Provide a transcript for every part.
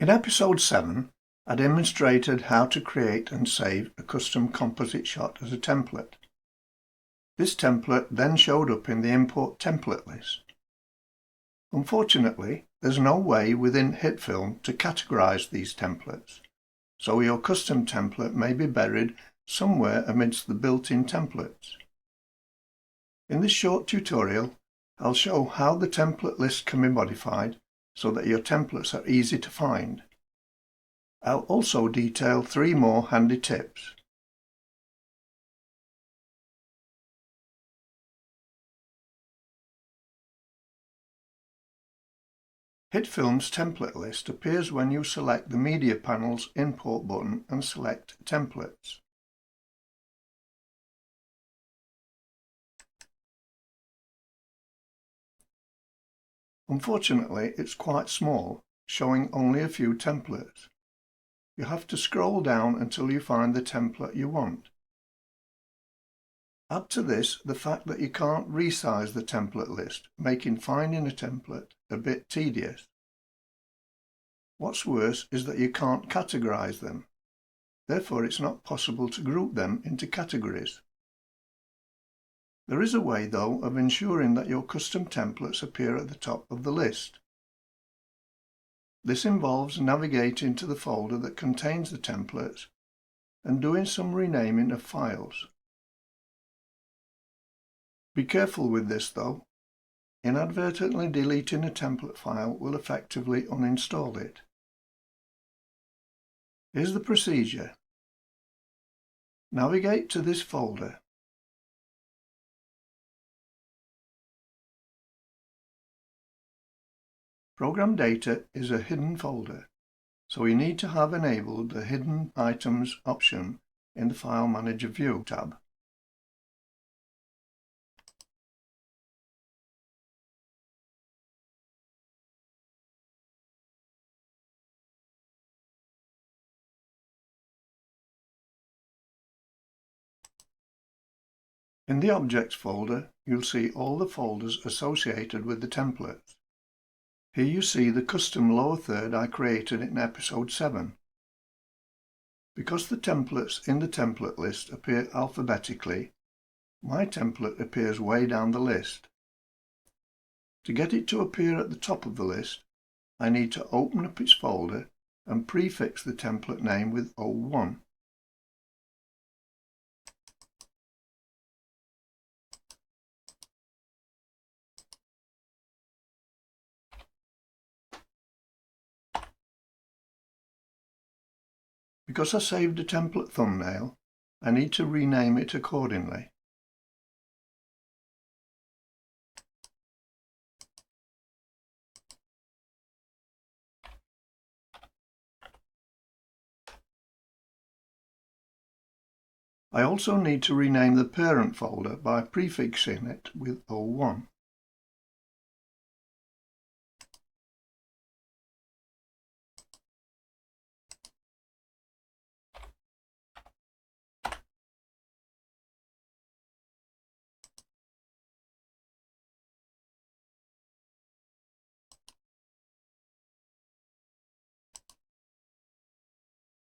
In episode 7, I demonstrated how to create and save a custom composite shot as a template. This template then showed up in the import template list. Unfortunately, there's no way within Hitfilm to categorize these templates, so your custom template may be buried somewhere amidst the built-in templates. In this short tutorial, I'll show how the template list can be modified so that your templates are easy to find. I'll also detail 3 more handy tips. Hitfilm's template list appears when you select the Media panel's Import button and select Templates. Unfortunately, it's quite small, showing only a few templates. You have to scroll down until you find the template you want. Add to this the fact that you can't resize the template list, making finding a template a bit tedious. What's worse is that you can't categorize them. Therefore, it's not possible to group them into categories. There is a way, though, of ensuring that your custom templates appear at the top of the list. This involves navigating to the folder that contains the templates and doing some renaming of files. Be careful with this, though. Inadvertently deleting a template file will effectively uninstall it. Here's the procedure. Navigate to this folder. Program Data is a hidden folder, so you need to have enabled the Hidden Items option in the File Manager View tab. In the Objects folder, you'll see all the folders associated with the templates. Here you see the custom lower third I created in episode 7. Because the templates in the template list appear alphabetically, my template appears way down the list. To get it to appear at the top of the list, I need to open up its folder and prefix the template name with 01. Because I saved a template thumbnail, I need to rename it accordingly. I also need to rename the parent folder by prefixing it with 01.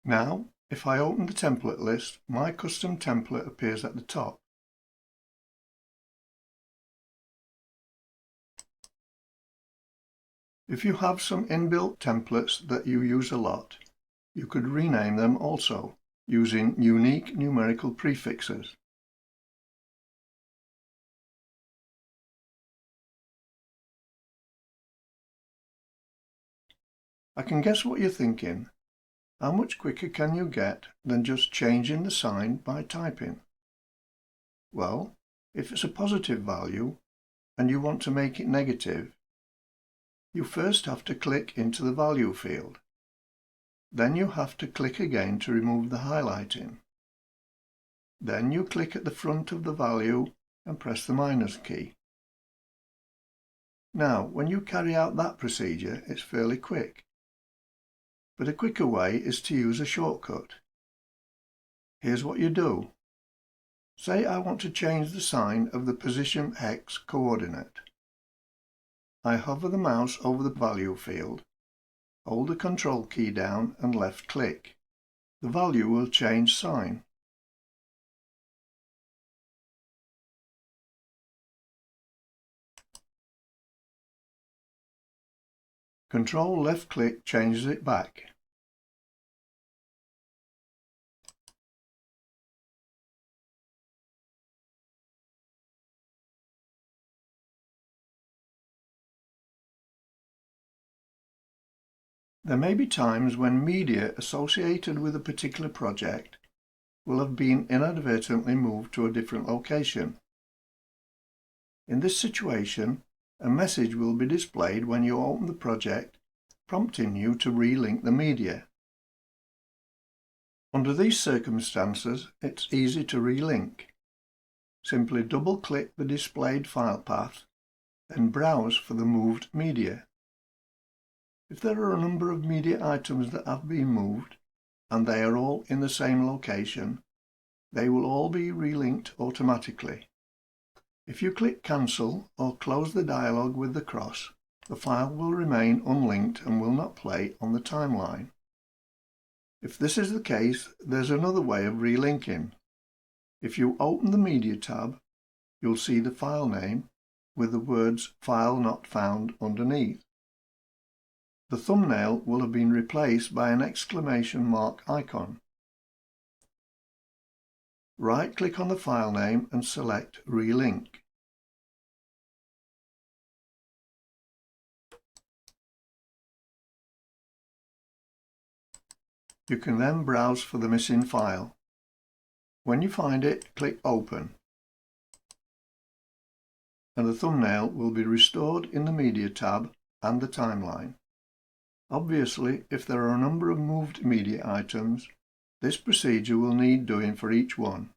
Now, if I open the template list, my custom template appears at the top. If you have some inbuilt templates that you use a lot, you could rename them also, using unique numerical prefixes. I can guess what you're thinking. How much quicker can you get than just changing the sign by typing? Well, if it's a positive value and you want to make it negative, you first have to click into the value field. Then you have to click again to remove the highlighting. Then you click at the front of the value and press the minus key. Now, when you carry out that procedure, it's fairly quick. But a quicker way is to use a shortcut. Here's what you do. Say I want to change the sign of the position X coordinate. I hover the mouse over the value field hold the Control key down and left click. The value will change sign. Control left click changes it back. There may be times when media associated with a particular project will have been inadvertently moved to a different location. In this situation, a message will be displayed when you open the project, prompting you to relink the media. Under these circumstances, it's easy to relink. Simply double-click the displayed file path, then browse for the moved media. If there are a number of media items that have been moved, and they are all in the same location, they will all be relinked automatically. If you click Cancel or close the dialog with the cross, the file will remain unlinked and will not play on the timeline. If this is the case, there's another way of relinking. If you open the Media tab, you'll see the file name with the words File Not Found underneath. The thumbnail will have been replaced by an exclamation mark icon. Right-click on the file name and select Relink. You can then browse for the missing file. When you find it, click Open, and the thumbnail will be restored in the Media tab and the timeline. Obviously, if there are a number of moved media items, this procedure will need doing for each one.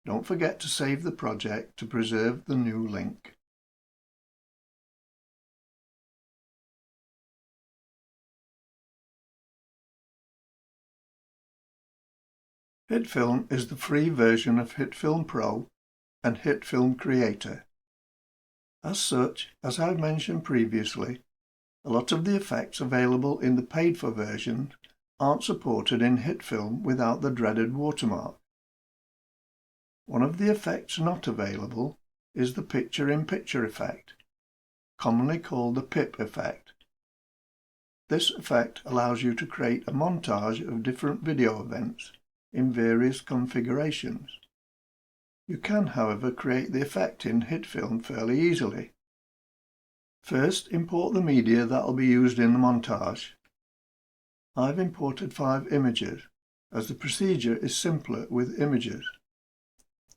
Don't forget to save the project to preserve the new link. Hitfilm is the free version of Hitfilm Pro and Hitfilm Creator. As such, as I've mentioned previously, a lot of the effects available in the paid-for version aren't supported in Hitfilm without the dreaded watermark. One of the effects not available is the picture-in-picture effect, commonly called the PIP effect. This effect allows you to create a montage of different video events in various configurations. You can, however, create the effect in Hitfilm fairly easily. First, import the media that will be used in the montage. I've imported 5 images, as the procedure is simpler with images.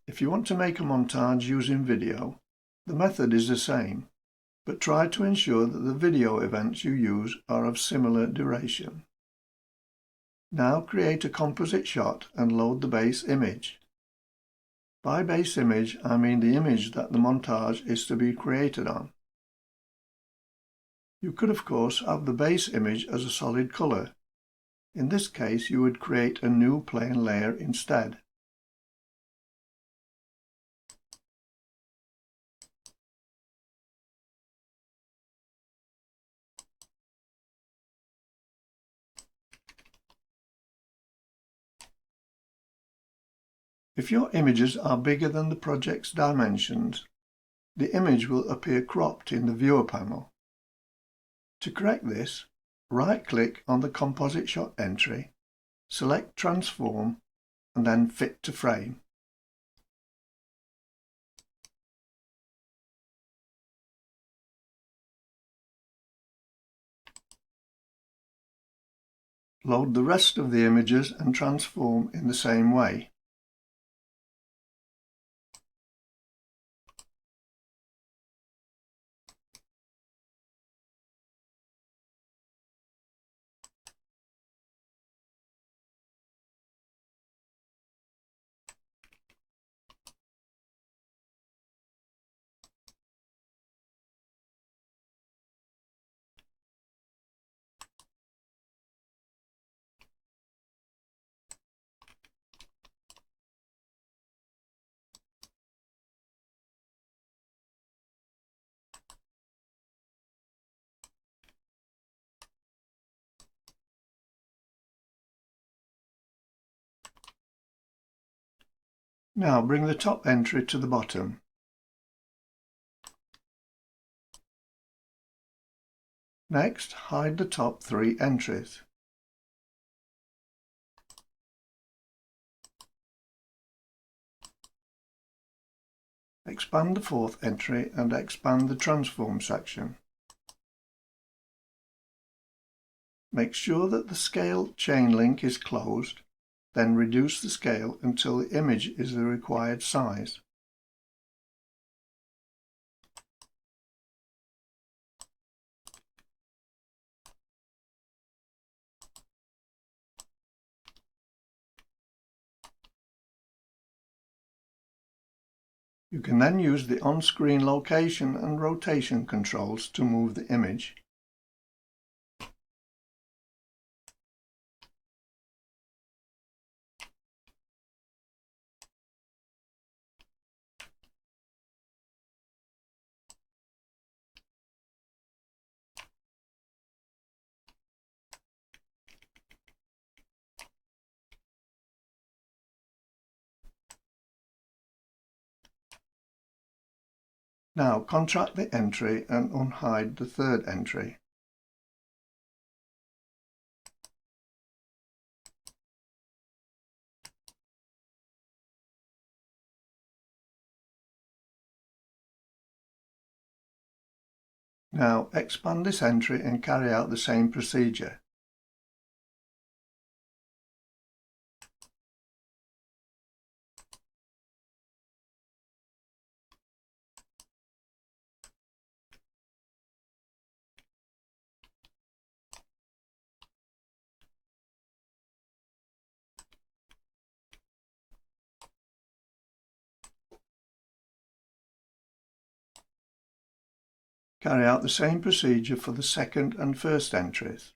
If you want to make a montage using video, the method is the same, but try to ensure that the video events you use are of similar duration. Now create a composite shot and load the base image. By base image, I mean the image that the montage is to be created on. You could, of course, have the base image as a solid color. In this case, you would create a new plane layer instead. If your images are bigger than the project's dimensions, the image will appear cropped in the Viewer panel. To correct this, right-click on the composite shot entry, select Transform, and then Fit to Frame. Load the rest of the images and transform in the same way. Now bring the top entry to the bottom. Next, hide the top 3 entries. Expand the 4th entry and expand the transform section. Make sure that the scale chain link is closed, then reduce the scale until the image is the required size. You can then use the on-screen location and rotation controls to move the image. Now contract the entry and unhide the 3rd entry. Now expand this entry and carry out the same procedure. Carry out the same procedure for the 2nd and 1st entries.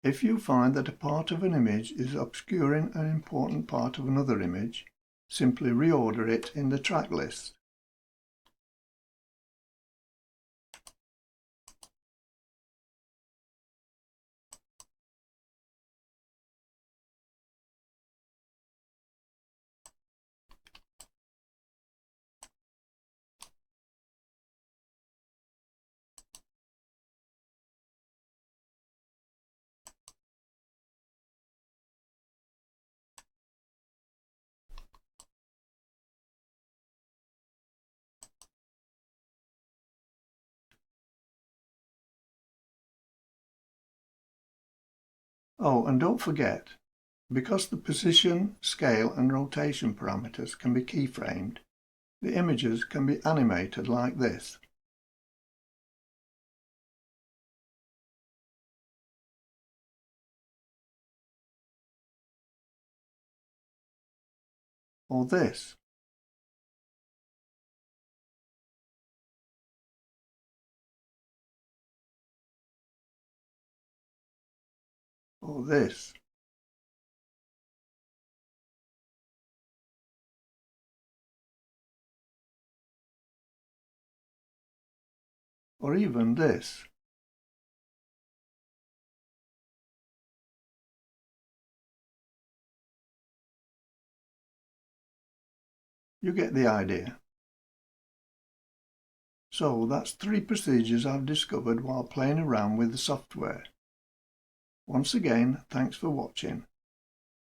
If you find that a part of an image is obscuring an important part of another image, simply reorder it in the track list. Oh, and don't forget, because the position, scale and rotation parameters can be keyframed, the images can be animated like this. Or this. Or this. or even this. You get the idea. So that's 3 procedures I've discovered while playing around with the software. Once again, thanks for watching.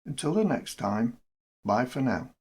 Until the next time, bye for now.